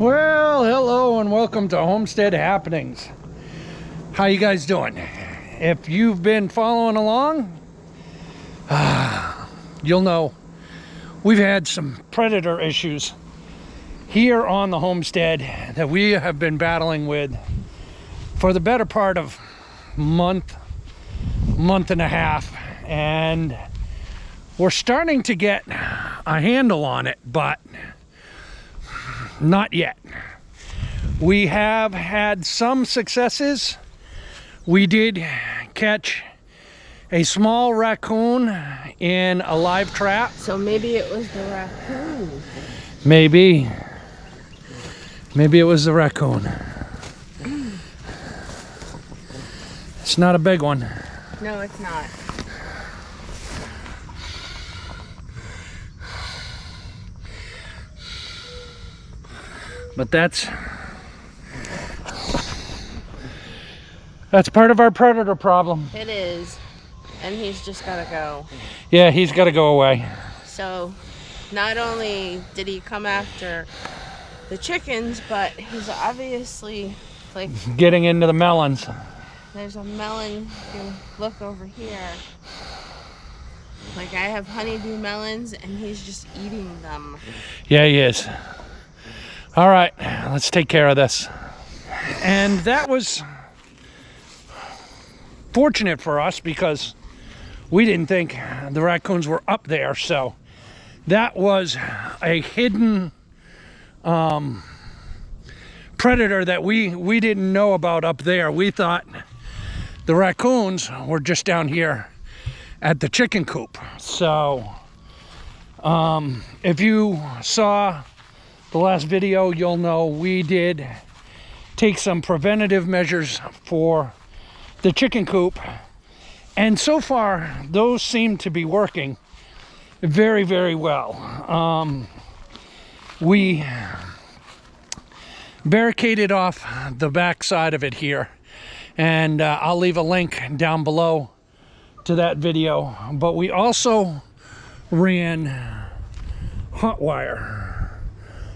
Well, hello and welcome to Homestead Happenings. How you guys doing? If you've been following along, you'll know we've had some predator issues here on the homestead that we have been battling with for the better part of month and a half, and we're starting to get a handle on it, but not yet. We have had some successes. We did catch a small raccoon in a live trap. So maybe it was the raccoon. Maybe it was the raccoon. It's not a big one. No, it's not. But that's part of our predator problem. It is. And he's just gotta go. Yeah, he's got to go away. So not only did he come after the chickens, but he's obviously like Getting into the melons. there's a melon. If you look over here. Like I have honeydew melons and he's just eating them. Yeah, he is. All right, let's take care of this. And that was fortunate for us because we didn't think the raccoons were up there. So that was a hidden predator that we didn't know about up there. We thought the raccoons were just down here at the chicken coop. So if you saw the last video, you'll know we did take some preventative measures for the chicken coop, and so far those seem to be working very, very well. We barricaded off the back side of it here, and I'll leave a link down below to that video, but we also ran hot wire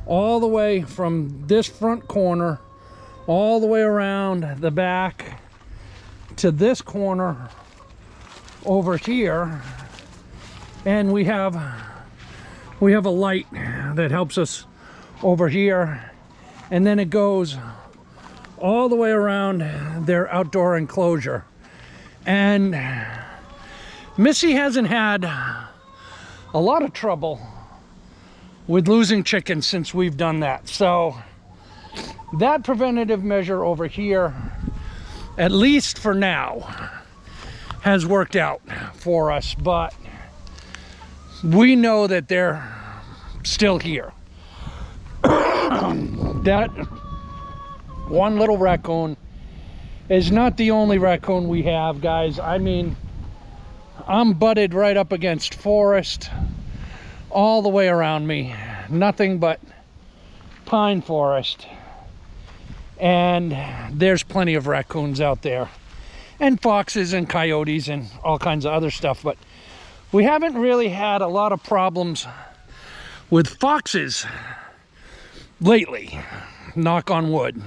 all the way from this front corner all the way around the back to this corner over here, and we have a light that helps us over here, and then it goes all the way around their outdoor enclosure. And Missy hasn't had a lot of trouble with losing chickens since we've done that. So that preventative measure over here, at least for now, has worked out for us, but we know that they're still here. That one little raccoon is not the only raccoon we have, guys. I mean, I'm butted right up against forest all the way around me, nothing but pine forest, and there's plenty of raccoons out there, and foxes and coyotes and all kinds of other stuff, but we haven't really had a lot of problems with foxes lately, knock on wood.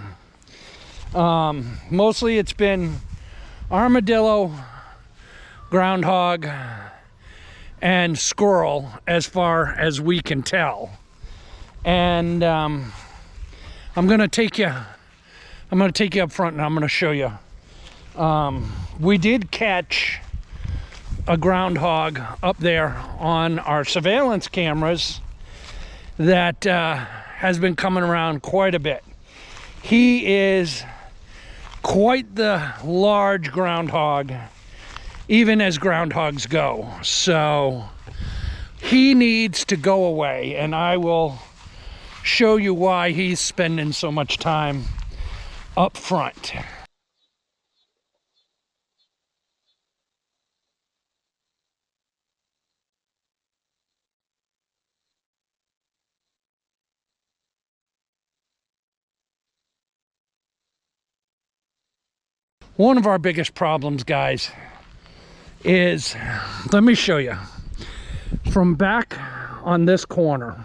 Mostly it's been armadillo, groundhog, and squirrel as far as we can tell. And I'm gonna take you up front and I'm gonna show you. We did catch a groundhog up there on our surveillance cameras that has been coming around quite a bit. He is quite the large groundhog, even as groundhogs go. So he needs to go away, and I will show you why he's spending so much time up front. One of our biggest problems, guys, is, let me show you, from back on this corner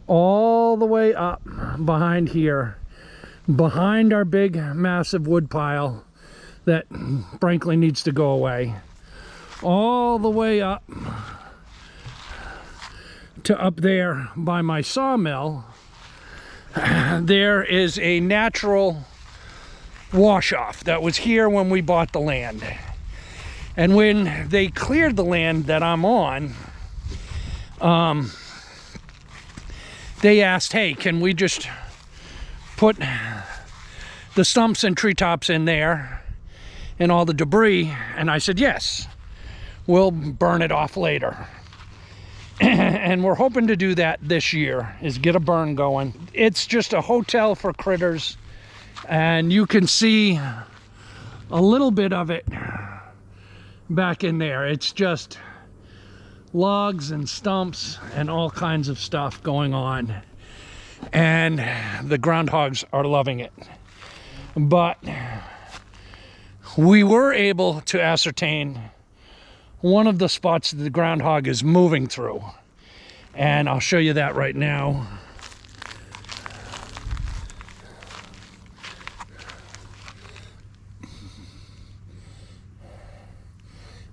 all the way up behind here, behind our big massive wood pile that frankly needs to go away, all the way up to up there by my sawmill. There is a natural wash off that was here when we bought the land, and when they cleared the land that I'm on, they asked, hey, can we just put the stumps and treetops in there and all the debris? And I said, yes, we'll burn it off later. And we're hoping to do that this year, is get a burn going. It's just a hotel for critters, and you can see a little bit of it back in there. It's just logs and stumps and all kinds of stuff going on, and the groundhogs are loving it. But we were able to ascertain one of the spots that the groundhog is moving through, and I'll show you that right now.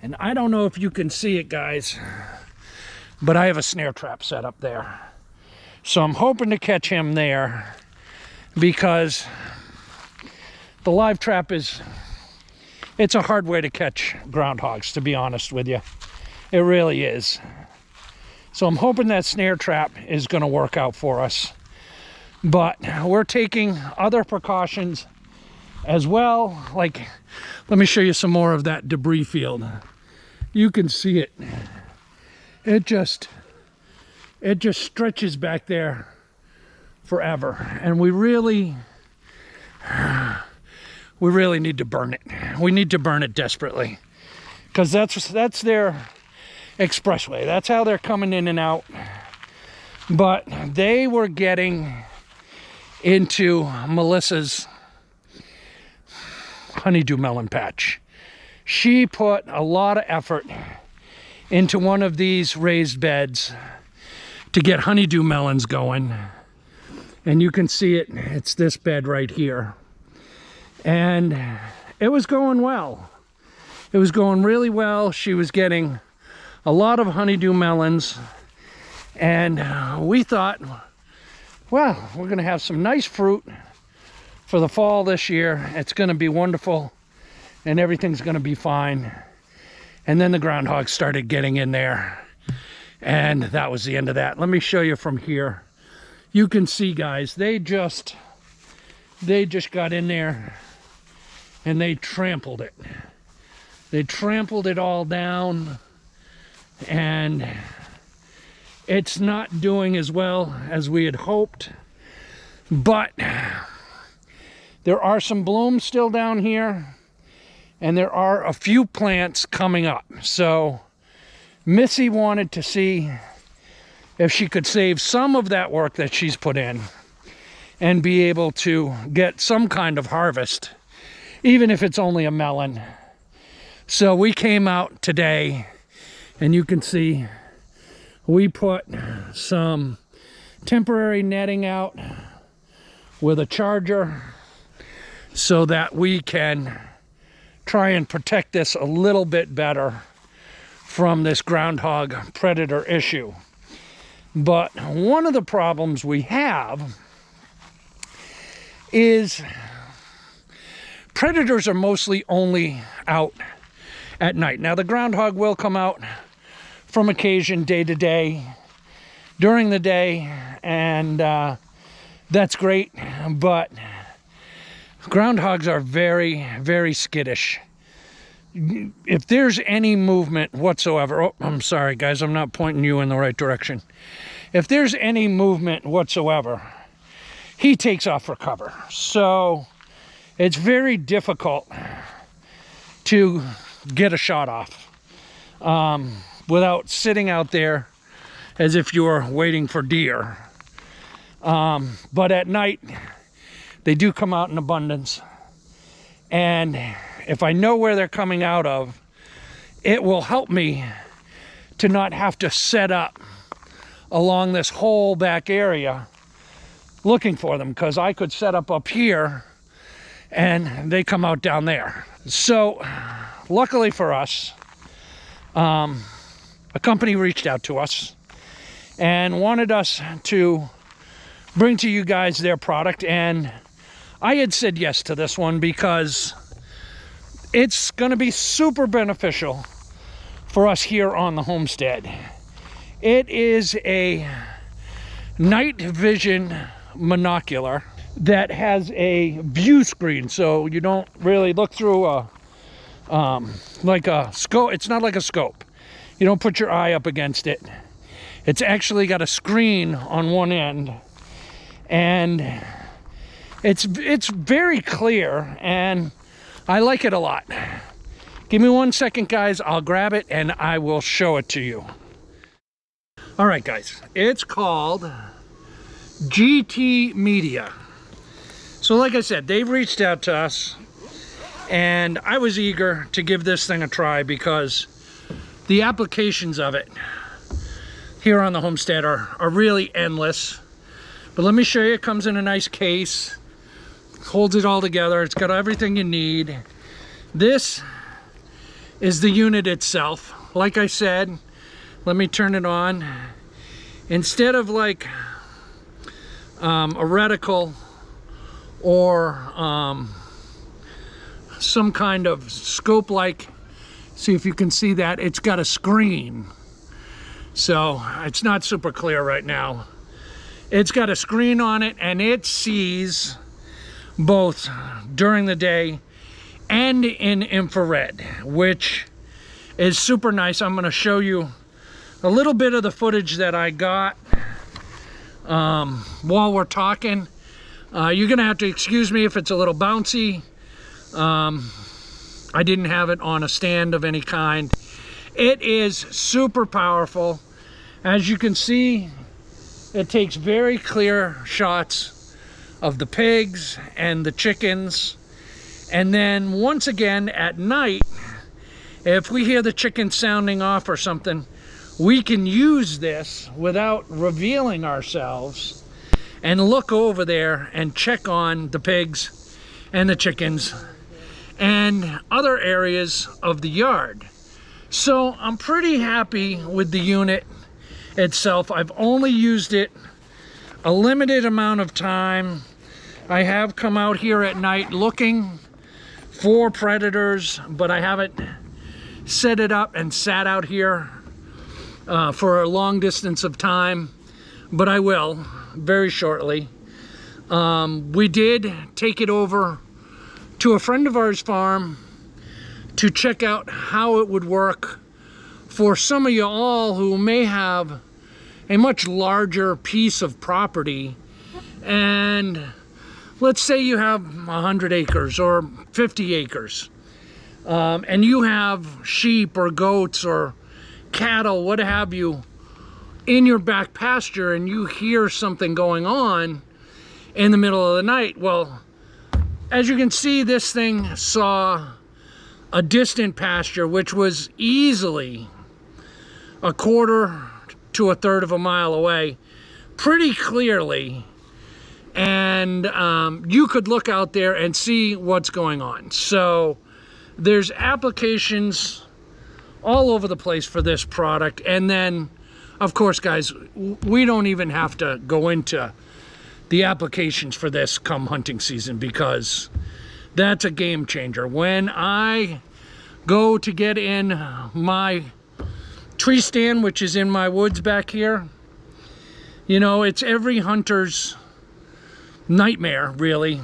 And I don't know if you can see it, guys, but I have a snare trap set up there. So I'm hoping to catch him there, because the live trap it's a hard way to catch groundhogs, to be honest with you. It really is. So I'm hoping that snare trap is going to work out for us. But we're taking other precautions as well. Like, let me show you some more of that debris field. You can see it. It just stretches back there forever. And we really need to burn it. We need to burn it desperately, because that's their expressway. That's how they're coming in and out. But they were getting into Melissa's honeydew melon patch. She put a lot of effort into one of these raised beds to get honeydew melons going. And you can see it. It's this bed right here. And it was going well. It was going really well. She was getting a lot of honeydew melons. And we thought, well, we're going to have some nice fruit for the fall this year. It's going to be wonderful, and everything's going to be fine. And then the groundhogs started getting in there, and that was the end of that. Let me show you from here. You can see, guys, they just got in there and they trampled it. They trampled it all down, and it's not doing as well as we had hoped. But there are some blooms still down here, and there are a few plants coming up. So Missy wanted to see if she could save some of that work that she's put in and be able to get some kind of harvest, even if it's only a melon. So we came out today, and you can see we put some temporary netting out with a charger so that we can try and protect this a little bit better from this groundhog predator issue. But one of the problems we have is predators are mostly only out at night. Now, the groundhog will come out from occasion, day to day, during the day, and that's great. But groundhogs are very, very skittish. If there's any movement whatsoever, oh, I'm sorry, guys, I'm not pointing you in the right direction. If there's any movement whatsoever, he takes off for cover. So it's very difficult to get a shot off without sitting out there as if you were waiting for deer. But at night, they do come out in abundance. And if I know where they're coming out of, it will help me to not have to set up along this whole back area looking for them, because I could set up here and they come out down there. So luckily for us, a company reached out to us and wanted us to bring to you guys their product, and I had said yes to this one because it's going to be super beneficial for us here on the homestead. It is a night vision monocular that has a view screen, so you don't really look through a like a scope. It's not like a scope. You don't put your eye up against it. It's actually got a screen on one end, and it's very clear, and I like it a lot. Give me 1 second, guys. I'll grab it and I will show it to you. All right, guys. It's called GTMedia. So like I said, they've reached out to us, and I was eager to give this thing a try because the applications of it here on the homestead are really endless. But let me show you. It comes in a nice case, holds it all together. It's got everything you need. This is the unit itself. Like I said, let me turn it on. Instead of like a reticle or some kind of scope, like, see if you can see that, it's got a screen. So it's not super clear right now. It's got a screen on it, and it sees both during the day and in infrared, which is super nice. I'm going to show you a little bit of the footage that I got while we're talking. You're going to have to excuse me if it's a little bouncy. I didn't have it on a stand of any kind. It is super powerful. As you can see, it takes very clear shots of the pigs and the chickens. And then once again at night, if we hear the chickens sounding off or something, we can use this without revealing ourselves and look over there and check on the pigs and the chickens and other areas of the yard. So I'm pretty happy with the unit itself. I've only used it a limited amount of time. I have come out here at night looking for predators, but I haven't set it up and sat out here for a long distance of time, but I will very shortly. We did take it over to a friend of ours' farm to check out how it would work for some of you all who may have a much larger piece of property, and let's say you have 100 acres or 50 acres, and you have sheep or goats or cattle, what have you, in your back pasture, and you hear something going on in the middle of the night. Well, as you can see, this thing saw a distant pasture, which was easily a quarter to a third of a mile away, pretty clearly. And you could look out there and see what's going on. So there's applications all over the place for this product. And then, of course, guys, we don't even have to go into the applications for this come hunting season, because that's a game changer. When I go to get in my tree stand, which is in my woods back here, you know, it's every hunter's nightmare, really,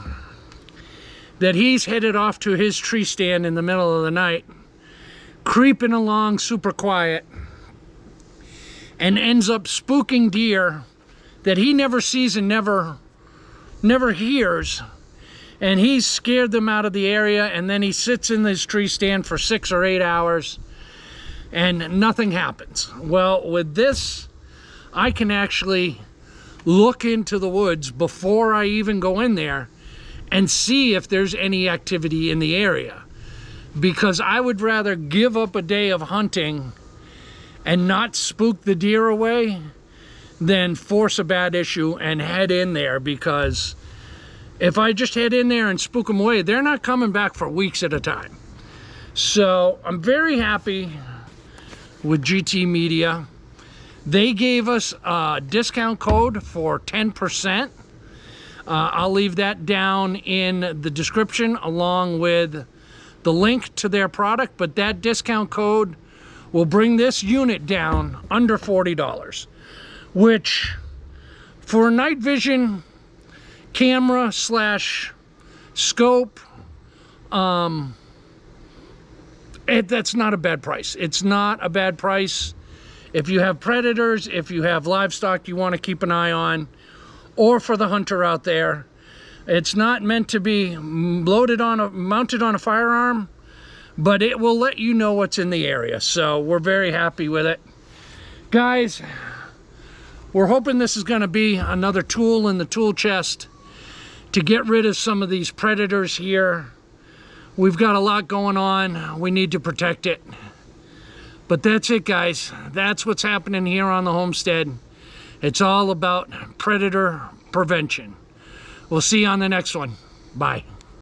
that he's headed off to his tree stand in the middle of the night, creeping along super quiet, and ends up spooking deer that he never sees and never hears, and he's scared them out of the area, and then he sits in his tree stand for 6 or 8 hours and nothing happens. Well, with this, I can actually look into the woods before I even go in there and see if there's any activity in the area, because I would rather give up a day of hunting and not spook the deer away than force a bad issue and head in there, because if I just head in there and spook them away, they're not coming back for weeks at a time. So I'm very happy with GTMedia. They gave us a discount code for 10%. I'll leave that down in the description along with the link to their product, but that discount code will bring this unit down under $40, which for a night vision camera slash scope, that's not a bad price. It's not a bad price. If you have predators, if you have livestock you want to keep an eye on, or for the hunter out there, it's not meant to be mounted on a firearm, but it will let you know what's in the area. So we're very happy with it. Guys, we're hoping this is going to be another tool in the tool chest to get rid of some of these predators here. We've got a lot going on. We need to protect it. But that's it, guys. That's what's happening here on the homestead. It's all about predator prevention. We'll see you on the next one. Bye.